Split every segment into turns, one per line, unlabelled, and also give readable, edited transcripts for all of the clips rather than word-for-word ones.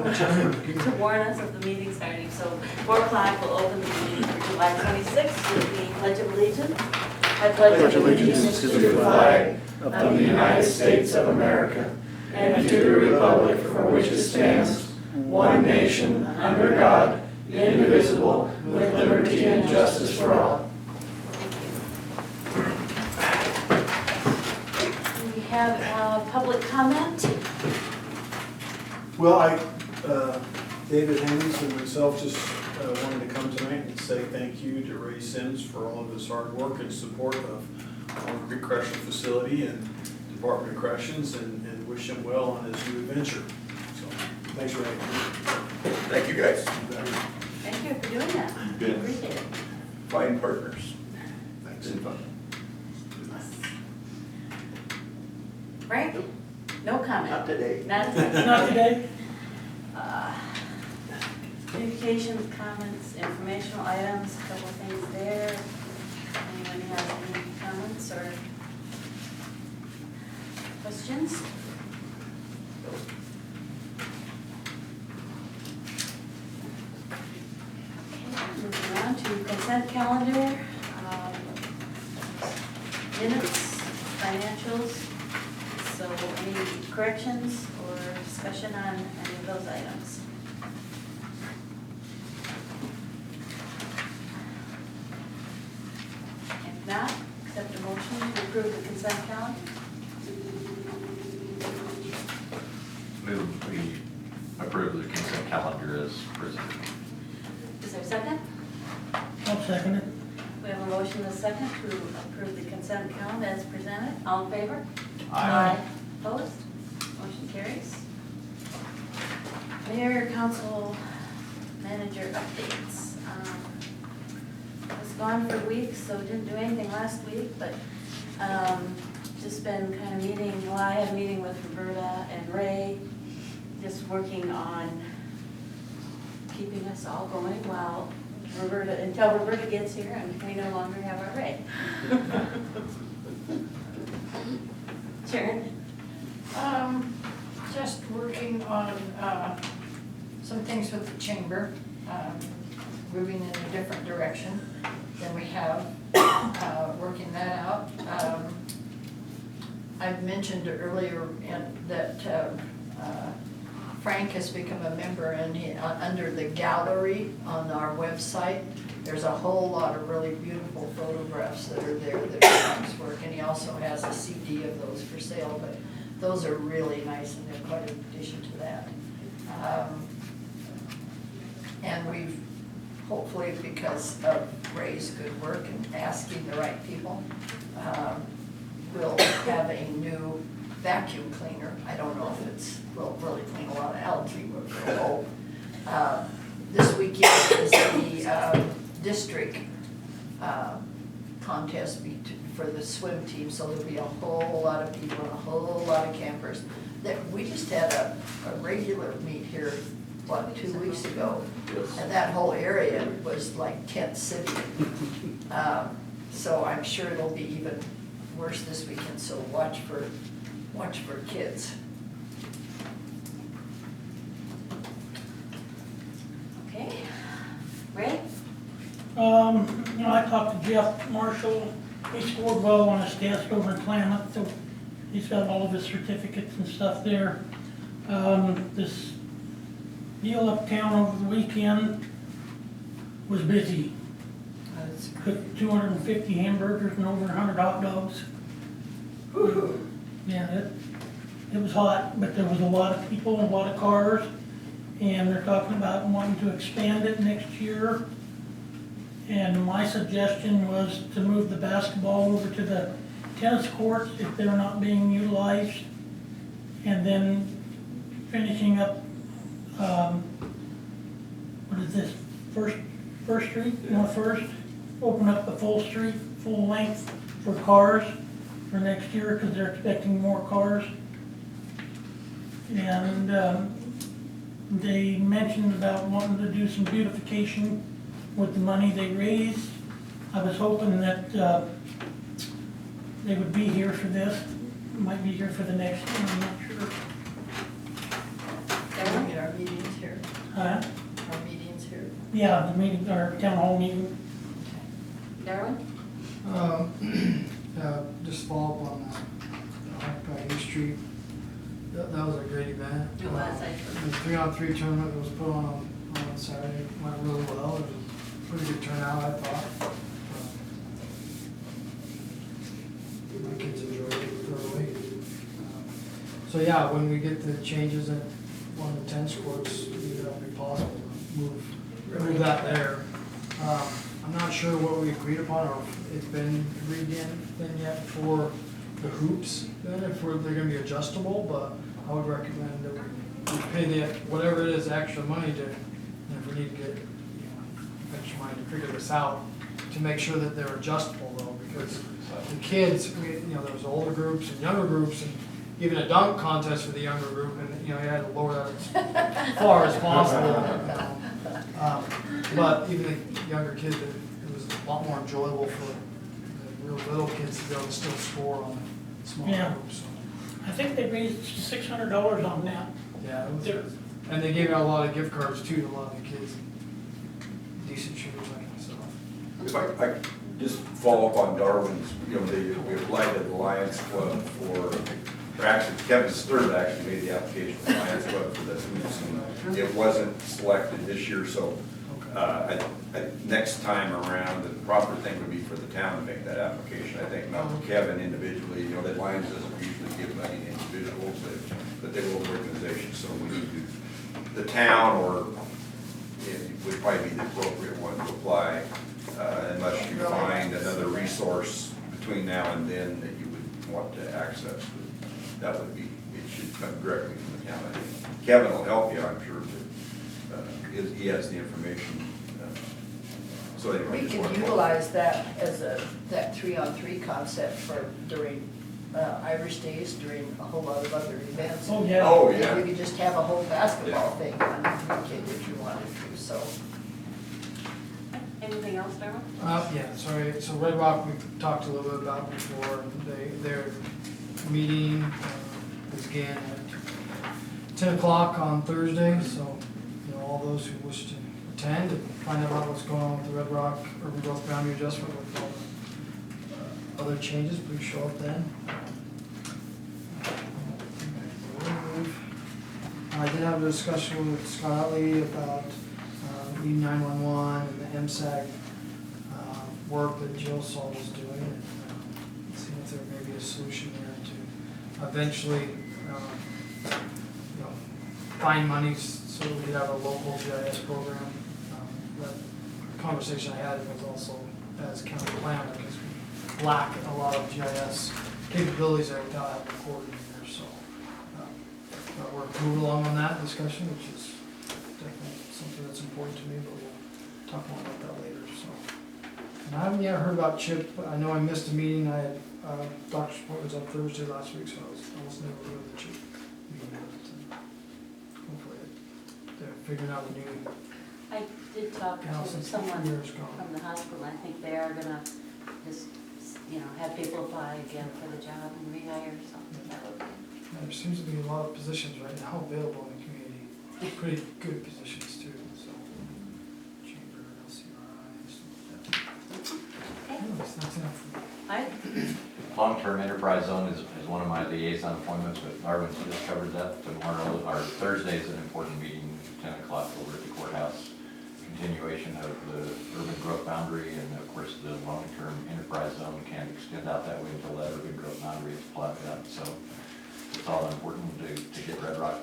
to warn us of the meeting starting. So 4 o'clock will open the meeting for July 26th with the Pledge of Allegiance. I pledge allegiance to the flag of the United States of America and to the republic for which it stands, one nation, under God, indivisible, with liberty and justice for all. We have public comment.
Well, David Haynes and myself just wanted to come tonight and say thank you to Ray Sims for all of his hard work and support of the correctional facility and Department of Corrections, and wish him well on his new adventure. So, thanks, Ray.
Thank you, guys.
Thank you for doing that.
Good.
Appreciate it.
Fine partners.
Thanks.
Been fun.
Frank? No comment.
Not today.
Not
Not today.
Communications, comments, informational items, a couple things there. Anyone have any comments or questions? Okay, moving on to consent calendar, minutes, financials. So any corrections or discussion on any of those items? If not, accept a motion to approve the consent calendar.
Move we approve the consent calendar as presented.
Is there a second?
I'll second it.
We have a motion and a second to approve the consent calendar as presented. All in favor?
Aye.
Opposed? Motion carries. Mayor, council, manager updates. I was gone for weeks, so didn't do anything last week, but just been kind of meeting, well, I had a meeting with Roberta and Ray, just working on keeping us all going well. Roberta, until Roberta gets here and we no longer have our Ray. Sharon?
Just working on some things with the chamber, moving in a different direction than we have, working that out. I've mentioned earlier that Frank has become a member, and under the gallery on our website, there's a whole lot of really beautiful photographs that are there that Frank's work, and he also has a CD of those for sale, but those are really nice, and they're quite an addition to that. And we've, hopefully because of Ray's good work and asking the right people, we'll have a new vacuum cleaner. I don't know if will really clean a lot of algae, but we'll hope. This weekend is the district contest for the swim team, so there'll be a whole lot of people and a whole lot of campers. We just had a regular meet here, 2 weeks ago, and that whole area was like tent city. So I'm sure it'll be even worse this weekend, so watch for kids.
Okay. Ray?
I talked to Jeff Marshall. He scored well on his test over in Klamath, so he's got all of his certificates and stuff there. This deal uptown over the weekend was busy. Cooked 250 hamburgers and over 100 hot dogs.
Woo-hoo.
Yeah, it was hot, but there was a lot of people and a lot of cars, and they're talking about wanting to expand it next year. And my suggestion was to move the basketball over to the tennis courts if they're not being utilized, and then finishing up, what is this, First Street, North First? Open up the full street, full length for cars for next year, because they're expecting more cars. And they mentioned about wanting to do some beautification with the money they raised. I was hoping that they would be here for this. Might be here for the next one, I'm not sure.
In our meetings.
Huh?
Our meetings here?
Yeah, the meeting, our town hall meeting.
Darwin?
Just follow up on Occupy East Street. That was a great event.
It was, I
The 3-on-3 tournament that was put on Saturday went really well. It was a pretty good turnout, I thought. My kids enjoyed it thoroughly. So yeah, when we get the changes at one of the tennis courts, it'll be possible to move that there. I'm not sure what we agreed upon or if it's been agreed in yet for the hoops, then if they're gonna be adjustable, but I would recommend that we pay whatever it is, extra money and if we need to get, extra money to figure this out, to make sure that they're adjustable though, because the kids, there was older groups and younger groups, and even a dunk contest for the younger group, and, you had to lower that as far as possible. But even the younger kids, it was a lot more enjoyable for the real little kids to be able to still score on small
Yeah.
groups. So,
I think they raised $600 on that.
yeah, it
There-
was, and they gave out a lot of gift cards too to a lot of the kids, decent shooters like myself.
If I could just follow up on Darwin's, we applied to the Lions Club or actually, Kevin Stern actually made the application to the Lions Club for this. And it wasn't selected this year, so next time around, the proper thing would be for the town to make that application. I think not Kevin individually, the Lions doesn't usually give money to individuals, but they will organizations, so we need to, the town or it would probably be the appropriate one to apply, unless you find another resource between now and then that you would want to access. That would be, it should come directly from the town. I think Kevin will help you, I'm sure, but he has the information. So anyway,
We
just
can
wanted to-
utilize that as that 3-on-3 concept during Irish Days, during a whole lot of other events.
Oh, yeah.
Oh, yeah.
You could just have a whole basketball
Yeah.
thing on the weekend if you wanted to, so.
Anything else, Darwin?
Yeah, sorry, so Red Rock, we talked a little bit about before, their meeting is again at 10 o'clock on Thursday, so, all those who wish to attend and find out about what's going on with the Red Rock Urban Growth Boundary Adjustment with all the other changes, please show up then. I did have a discussion with Scott Utley about E911 and the MSAG work that Jill Saul was doing, and seeing if there may be a solution there to eventually, find money so we could have a local GIS program. That conversation I had was also as county planner, because we lack a lot of GIS capabilities there without having a coordinator there, so. We're moving along on that discussion, which is definitely something that's important to me, but we'll talk more about that later, so. And I haven't yet heard about Chip. I know I missed a meeting. I had doctor's appointments on Thursday last week, so I was never able to Chip meeting. But, hopefully they're figuring out a new
I did talk
house
to
since
someone
years gone.
from the hospital. I think they are gonna just, have people apply again for the job and rehire or something. That would be.
There seems to be a lot of positions right now available in the community, pretty good positions too, so. Chamber, LCRI, and stuff like that. Anyways, that's enough for me.
Long-term enterprise zone is one of my liaison appointments, but Darwin's just covered that. Tomorrow, or Thursday is an important meeting, 10 o'clock over at the courthouse. Continuation of the urban growth boundary, and of course the long-term enterprise zone can't extend out that way until that urban growth boundary is plotted out. So it's all important to get Red Rock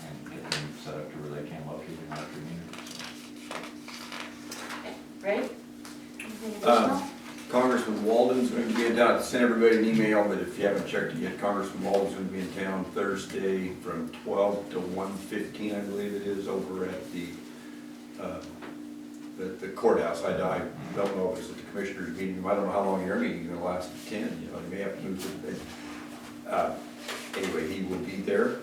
and get them set up to where they can locate in our community.
Okay, Ray? Anything additional?
Congressman Walden's going to be in town. I sent everybody an email, but if you haven't checked it yet, Congressman Walden's going to be in town Thursday from 12 to 1:15, I believe it is, over at the courthouse. I don't know if it's at the commissioners meeting. I don't know how long your meeting is going to last. 10, they may have to move to the bed. Anyway, he will be there.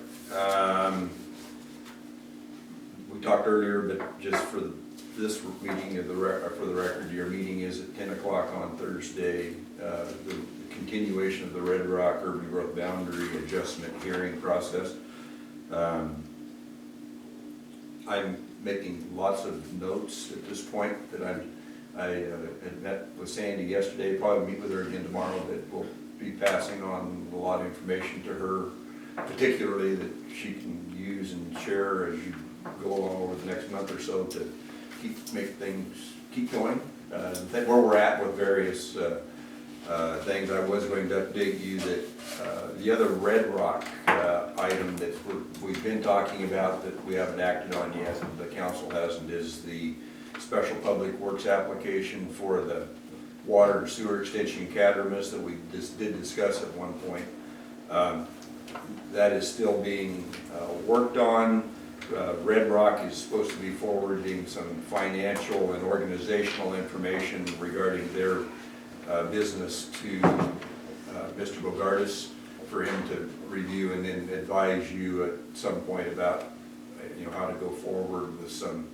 We talked earlier, but just for this meeting, for the record, your meeting is at 10 o'clock on Thursday. The continuation of the Red Rock Urban Growth Boundary Adjustment hearing process. I'm making lots of notes at this point that I had met with Sandy yesterday, probably meet with her again tomorrow, that will be passing on a lot of information to her, particularly that she can use and share as you go along over the next month or so to make things keep going. Where we're at with various things. I was going to update you that the other Red Rock item that we've been talking about that we haven't acted on yet, and the council hasn't, is the special public works application for the water and sewer extension Cattermas that we did discuss at one point. That is still being worked on. Red Rock is supposed to be forwarding some financial and organizational information regarding their business to Mr. Bogardus for him to review and then advise you at some point about how to go forward with some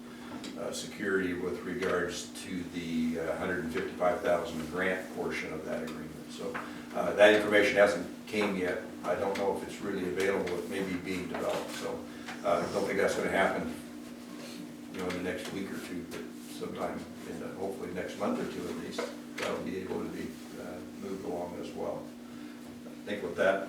security with regards to the $155,000 grant portion of that agreement. So that information hasn't came yet. I don't know if it's really available. It may be being developed. So I don't think that's going to happen, in the next week or two, but sometime in hopefully next month or two at least, that'll be able to be moved along as well. I think with that,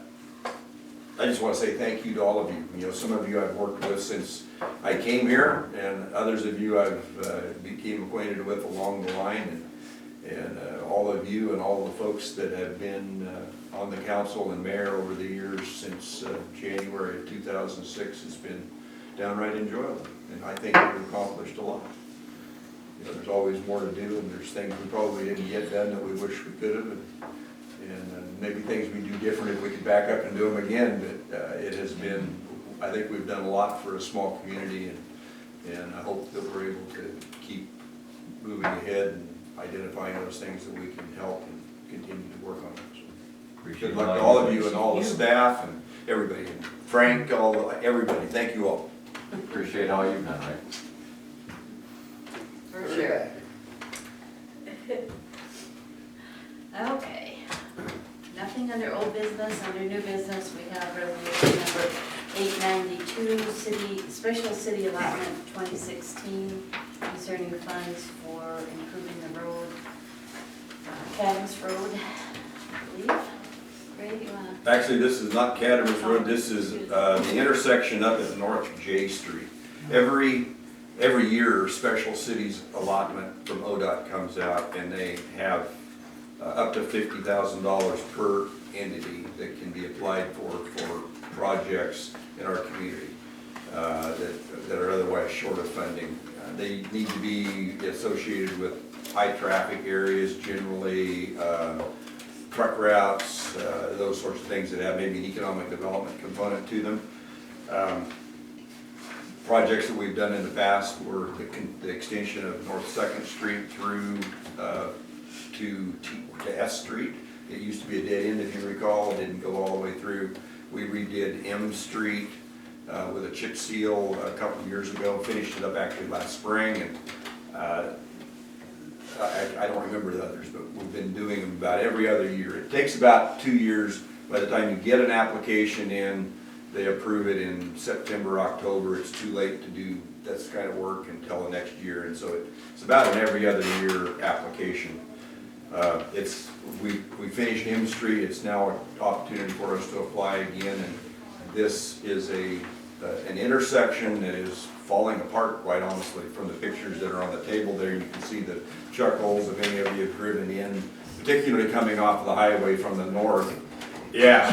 I just want to say thank you to all of you. Some of you I've worked with since I came here, and others of you I've became acquainted with along the line, and all of you and all the folks that have been on the council and mayor over the years since January of 2006 has been downright enjoyable, and I think we've accomplished a lot. There's always more to do, and there's things we probably didn't get done that we wish we could have, and maybe things we do different if we could back up and do them again, but it has been, I think we've done a lot for a small community, and I hope that we're able to keep moving ahead and identifying those things that we can help and continue to work on. So, good luck to all of you and all the staff and everybody, and Frank, everybody, thank you all.
Appreciate all you've done, right?
For sure. Okay, nothing under old business. Under new business, we have resolution number 892, special city allotment 2016, concerning funds for improving the road, Cadmus Road, I believe. Ray, do you wanna?
Actually, this is not Cadmus Road, this is the intersection up at North J Street. Every year, special cities allotment from ODOT comes out, and they have up to $50,000 per entity that can be applied for projects in our community that are otherwise short of funding. They need to be associated with high traffic areas, generally truck routes, those sorts of things that have maybe an economic development component to them. Projects that we've done in the past were the extension of North 2nd Street through to S Street. It used to be a dead end, if you recall. It didn't go all the way through. We redid M Street with a chip seal a couple of years ago, finished it up actually last spring, and I don't remember the others, but we've been doing them about every other year. It takes about 2 years. By the time you get an application in, they approve it in September, October. It's too late to do this kind of work until the next year, and so it's about an every other year application. We finished M Street. It's now an opportunity for us to apply again, and this is an intersection that is falling apart, quite honestly. From the pictures that are on the table there, you can see the chuck holes if any of you have driven in, particularly coming off the highway from the north. Yeah,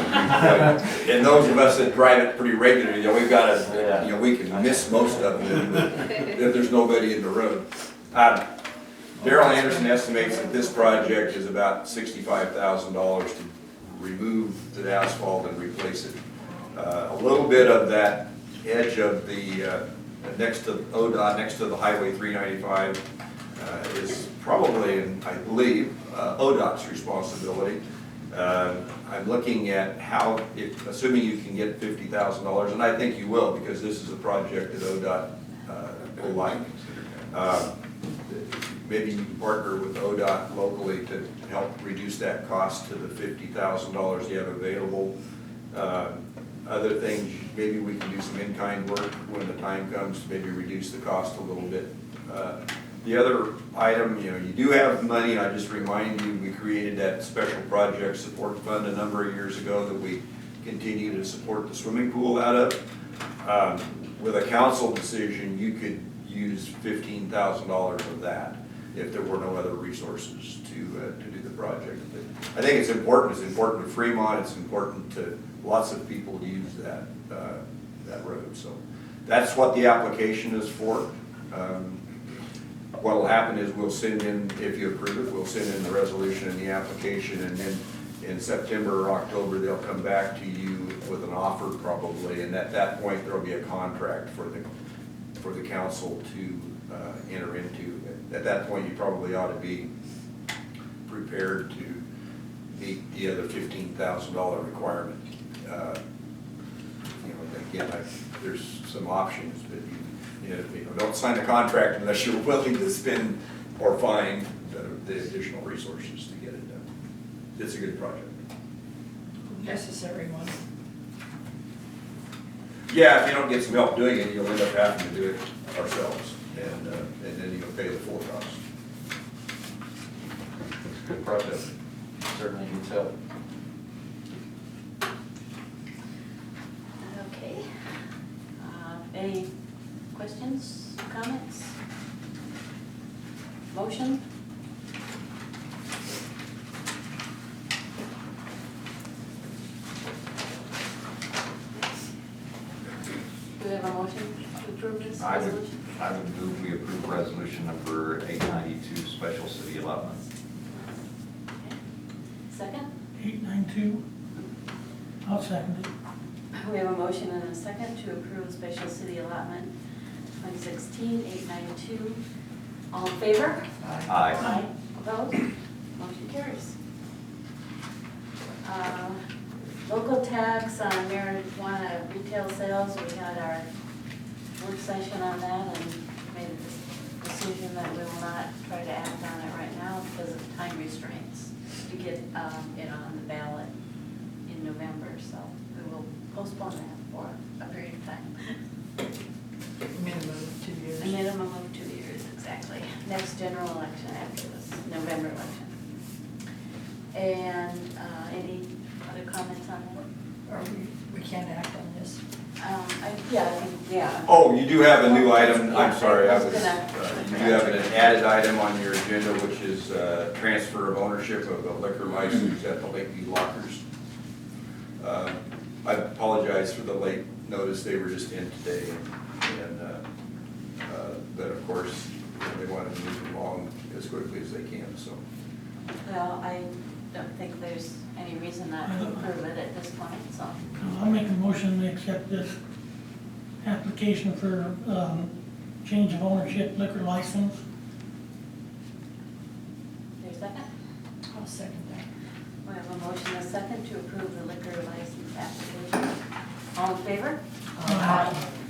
and those of us that drive it pretty regularly, we've got to, we can miss most of them if there's nobody in the road. Darrell Anderson estimates that this project is about $65,000 to remove the asphalt and replace it. A little bit of that edge of the next to ODOT, next to the Highway 395 is probably, I believe, ODOT's responsibility. I'm looking at how, assuming you can get $50,000, and I think you will, because this is a project that ODOT will like. Maybe you can partner with ODOT locally to help reduce that cost to the $50,000 you have available. Other things, maybe we can do some in-kind work when the time comes, to maybe reduce the cost a little bit. The other item, you know, you do have money, I just remind you, we created that special project support fund a number of years ago that we continue to support the swimming pool out of. With a council decision, you could use $15,000 of that if there were no other resources to do the project. But I think it's important to Fremont, it's important to lots of people use that, that road. So that's what the application is for. What will happen is we'll send in, if you approve it, we'll send in the resolution and the application, and then in September or October, they'll come back to you with an offer probably, and at that point, there'll be a contract for the council to enter into. At that point, you probably ought to be prepared to meet the other $15,000 requirement. You know, again, there's some options, but you know, don't sign a contract unless you're willing to spend or find the additional resources to get it done. It's a good project.
Necessary one.
Yeah, if you don't get some help doing it, you'll end up having to do it ourselves, and then you'll pay the full cost.
It's a good project. Certainly needs help.
Okay. Any questions, comments? Motion? Do we have a motion to approve this resolution?
I would move we approve resolution number 892, special city allotment.
Okay. Second?
892, I'll second it.
We have a motion and a second to approve special city allotment 2016-892. All in favor?
Aye.
Opposed? Motion carries. Local tax on marijuana retail sales, we had our work session on that and made a decision that we will not try to act on it right now because of time restraints to get it on the ballot in November, so we will postpone that for a period of time.
Minimum of 2 years.
A minimum of 2 years, exactly. Next general election after this November election. And any other comments on that?
Or we can't act on this.
Yeah.
Oh, you do have a new item,
Yeah,
I'm sorry,
I was gonna-
you do have an added item on your agenda, which is transfer of ownership of the liquor license at the Lakeview Lockers. I apologize for the late notice, they were just in today, and but of course, they wanted to move along as quickly as they can, so.
Well, I don't think there's any reason not to approve it at this point, so.
I'll make a motion to accept this application for change of ownership liquor license.
There's a second?
I'll second that.
We have a motion and a second to approve the liquor license application. All in favor?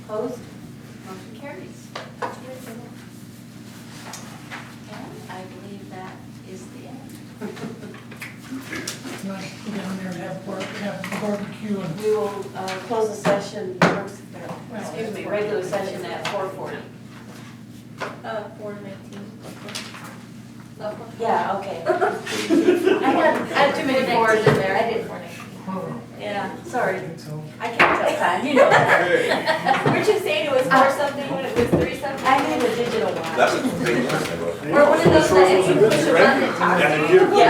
Opposed? Motion carries. And I believe that is the end.
You want to go down there and have barbecue and
We will close the session, excuse me, regular session at 4:40.
4:19.
Yeah, okay. I had too many boards in there, I didn't. Yeah, sorry, I can't tell time, you know that.
Weren't you saying it was 4 something when it was 3 something?
I need a digital watch.
That was the big one.
Or one of those that if you push a button, it talks to you?
Yeah.